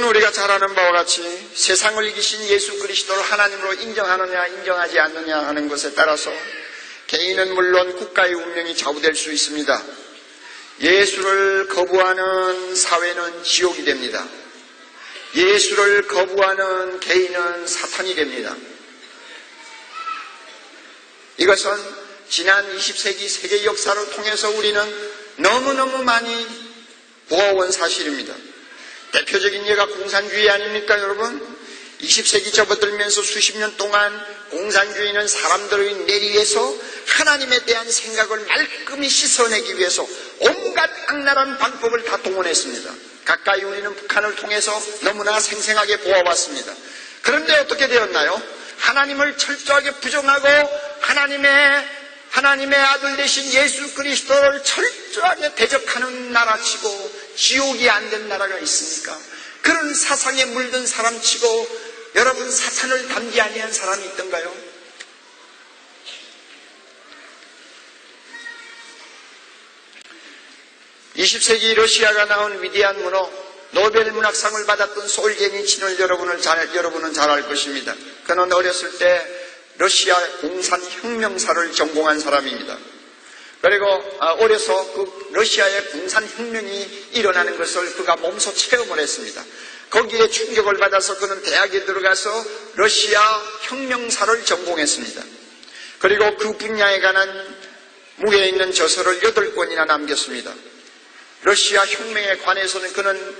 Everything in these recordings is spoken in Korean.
여러분, 우리가 잘 아는 바와 같이 세상을 이기신 예수 그리스도를 하나님으로 인정하느냐 인정하지 않느냐 하는 것에 따라서 개인은 물론 국가의 운명이 좌우될 수 있습니다. 예수를 거부하는 사회는 지옥이 됩니다. 예수를 거부하는 개인은 사탄이 됩니다. 이것은 지난 20세기 세계 역사를 통해서 우리는 너무너무 많이 보아온 사실입니다. 대표적인 예가 공산주의 아닙니까, 여러분? 20세기 접어들면서 수십 년 동안 공산주의는 사람들의 내리에서 하나님에 대한 생각을 말끔히 씻어내기 위해서 온갖 악랄한 방법을 다 동원했습니다. 가까이 우리는 북한을 통해서 너무나 생생하게 보아왔습니다. 그런데 어떻게 되었나요? 하나님을 철저하게 부정하고 하나님의 아들 되신 예수 그리스도를 철저하게 대적하는 나라치고 지옥이 안 된 나라가 있습니까? 그런 사상에 물든 사람치고 여러분, 사탄을 닮지 아니한 사람이 있던가요? (20세기) 러시아가 나온 위대한 문호 노벨 문학상을 받았던 솔제니친을 여러분은 잘 알 것입니다. 그는 어렸을 때 러시아 공산혁명사를 전공한 사람입니다. 그리고 어려서 그 러시아의 공산혁명이 일어나는 것을 그가 몸소 체험을 했습니다. 거기에 충격을 받아서 그는 대학에 들어가서 러시아 혁명사를 전공했습니다. 그리고 그 분야에 관한 무게에 있는 저서를 8권이나 남겼습니다. 러시아 혁명에 관해서는 그는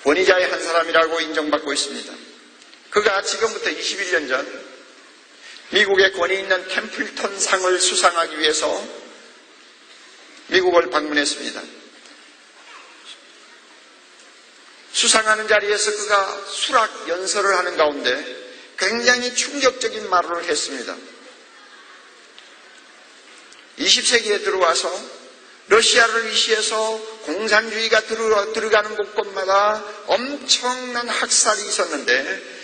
권위자의 한 사람이라고 인정받고 있습니다. 그가 지금부터 21년 전 미국의 권위 있는 템플턴 상을 수상하기 위해서 미국을 방문했습니다. 수상하는 자리에서 그가 수락 연설을 하는 가운데 굉장히 충격적인 말을 했습니다. 20세기에 들어와서 러시아를 위시해서 공산주의가 들어가는 곳곳마다 엄청난 학살이 있었는데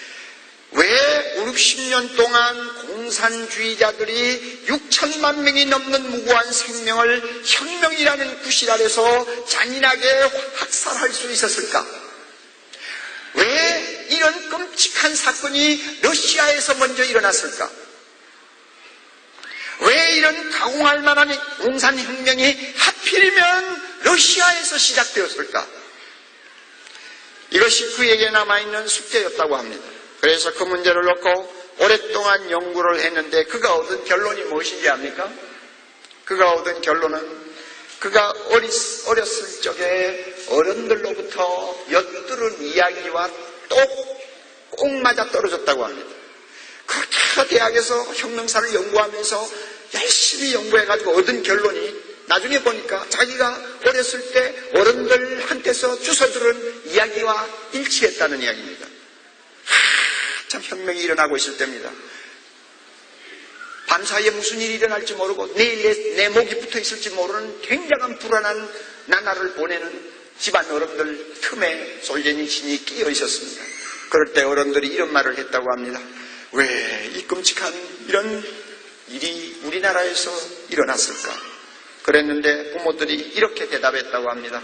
왜 5, 60년 동안 공산주의자들이 6천만 명이 넘는 무고한 생명을 혁명이라는 구실 아래서 잔인하게 학살할 수 있었을까? 왜 이런 끔찍한 사건이 러시아에서 먼저 일어났을까? 왜 이런 가공할 만한 공산혁명이 하필이면 러시아에서 시작되었을까? 이것이 그에게 남아있는 숙제였다고 합니다. 그래서 그 문제를 놓고 오랫동안 연구를 했는데 그가 얻은 결론이 무엇인지 압니까? 그가 얻은 결론은 그가 어렸을 적에 어른들로부터 엿들은 이야기와 꼭 맞아 떨어졌다고 합니다. 그렇게 대학에서 혁명사를 연구하면서 열심히 연구해가지고 얻은 결론이 나중에 보니까 자기가 어렸을 때 어른들한테서 주워들은 이야기와 일치했다는 이야기입니다. 참 혁명이 일어나고 있을 때입니다. 밤사이에 무슨 일이 일어날지 모르고 내일 내 목이 붙어 있을지 모르는 굉장한 불안한 나날을 보내는 집안 어른들 틈에 솔제니친이 끼어 있었습니다. 그럴 때 어른들이 이런 말을 했다고 합니다. 왜 이 끔찍한 이런 일이 우리나라에서 일어났을까? 그랬는데 부모들이 이렇게 대답했다고 합니다.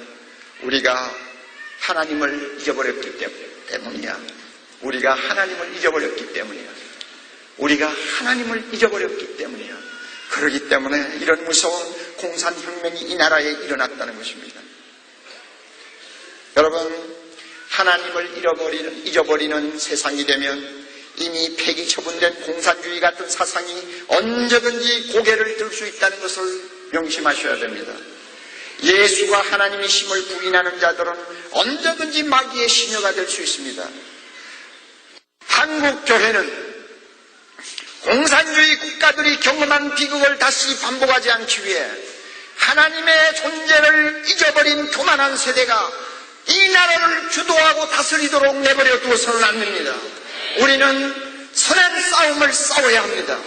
우리가 하나님을 잊어버렸기 때문이야. 우리가 하나님을 잊어버렸기 때문이야. 우리가 하나님을 잊어버렸기 때문이야. 그렇기 때문에 이런 무서운 공산혁명이 이 나라에 일어났다는 것입니다. 여러분, 하나님을 잊어버리는 세상이 되면 이미 폐기 처분된 공산주의 같은 사상이 언제든지 고개를 들 수 있다는 것을 명심하셔야 됩니다. 예수가 하나님이심을 부인하는 자들은 언제든지 마귀의 시녀가 될 수 있습니다. 한국 교회는 공산주의 국가들이 경험한 비극을 다시 반복하지 않기 위해 하나님의 존재를 잊어버린 교만한 세대가 이 나라를 주도하고 다스리도록 내버려 두어서는 안 됩니다. 우리는 선한 싸움을 싸워야 합니다.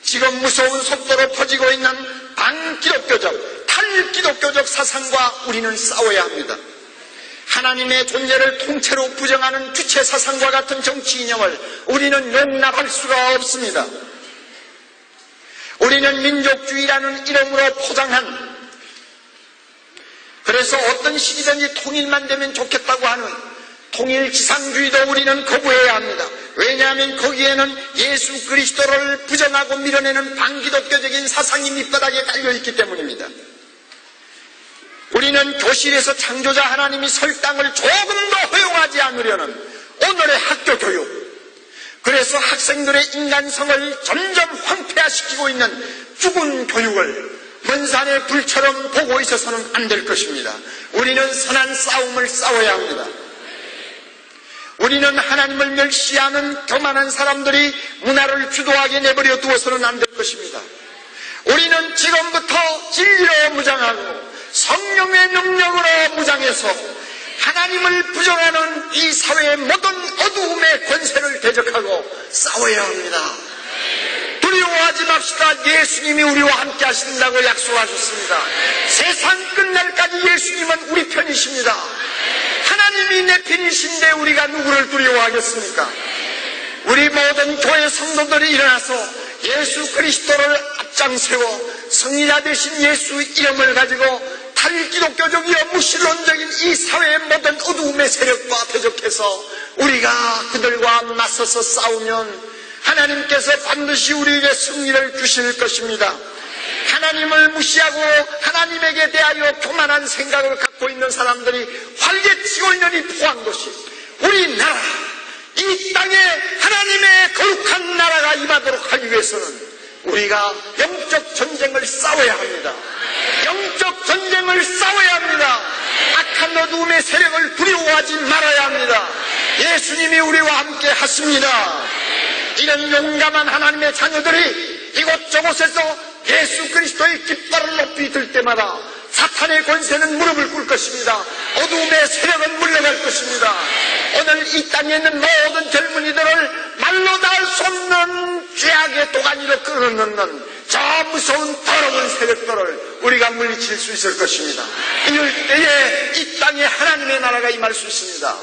지금 무서운 속도로 퍼지고 있는 반기독교적, 탈기독교적 사상과 우리는 싸워야 합니다. 하나님의 존재를 통째로 부정하는 주체 사상과 같은 정치 이념을 우리는 용납할 수가 없습니다. 우리는 민족주의라는 이름으로 포장한 그래서 어떤 시기든지 통일만 되면 좋겠다고 하는 통일 지상주의도 우리는 거부해야 합니다. 왜냐하면 거기에는 예수 그리스도를 부정하고 밀어내는 반기독교적인 사상이 밑바닥에 깔려있기 때문입니다. 우리는 교실에서 창조자 하나님이 설 땅을 조금도 허용하지 않으려는 오늘의 학교 교육, 그래서 학생들의 인간성을 점점 황폐화시키고 있는 죽은 교육을 먼 산의 불처럼 보고 있어서는 안 될 것입니다. 우리는 선한 싸움을 싸워야 합니다. 우리는 하나님을 멸시하는 교만한 사람들이 문화를 주도하게 내버려 두어서는 안 될 것입니다. 우리는 지금부터 진리로 무장하고 성령의 능력으로 무장해서 하나님을 부정하는 이 사회의 모든 어두움의 권세를 대적하고 싸워야 합니다. 두려워하지 맙시다. 예수님이 우리와 함께 하신다고 약속하셨습니다. 세상 끝날까지 예수님은 우리 편이십니다. 하나님이 내 편이신데 우리가 누구를 두려워하겠습니까? 우리 모든 교회 성도들이 일어나서 예수 그리스도를 앞장세워 승리자 되신 예수 이름을 가지고 탈기독교적이요 무신론적인 이 사회의 모든 어두움의 세력과 대적해서 우리가 그들과 맞서서 싸우면 하나님께서 반드시 우리에게 승리를 주실 것입니다. 하나님을 무시하고 하나님에게 대하여 교만한 생각을 갖고 있는 사람들이 활개치고 있는 이 포한 것이 우리나라, 이 땅에 하나님의 거룩한 나라가 임하도록 하기 위해서는 우리가 영적 전쟁을 싸워야 합니다. 영적 전쟁을 싸워야 합니다. 악한 어두움의 세력을 두려워하지 말아야 합니다. 예수님이 우리와 함께 하십니다. 이런 용감한 하나님의 자녀들이 이곳저곳에서 예수 그리스도의 깃발을 높이 들 때마다 사탄의 권세는 무릎을 꿇을 것입니다. 어두움의 세력은 물러갈 것입니다. 오늘 이 땅에 있는 모든 젊은이들을 말로 다 할 수 없는 죄악의 도가니로 끌어넣는 저 무서운 더러운 세력들을 우리가 물리칠 수 있을 것입니다. 이럴 때에 이 땅에 하나님의 나라가 임할 수 있습니다.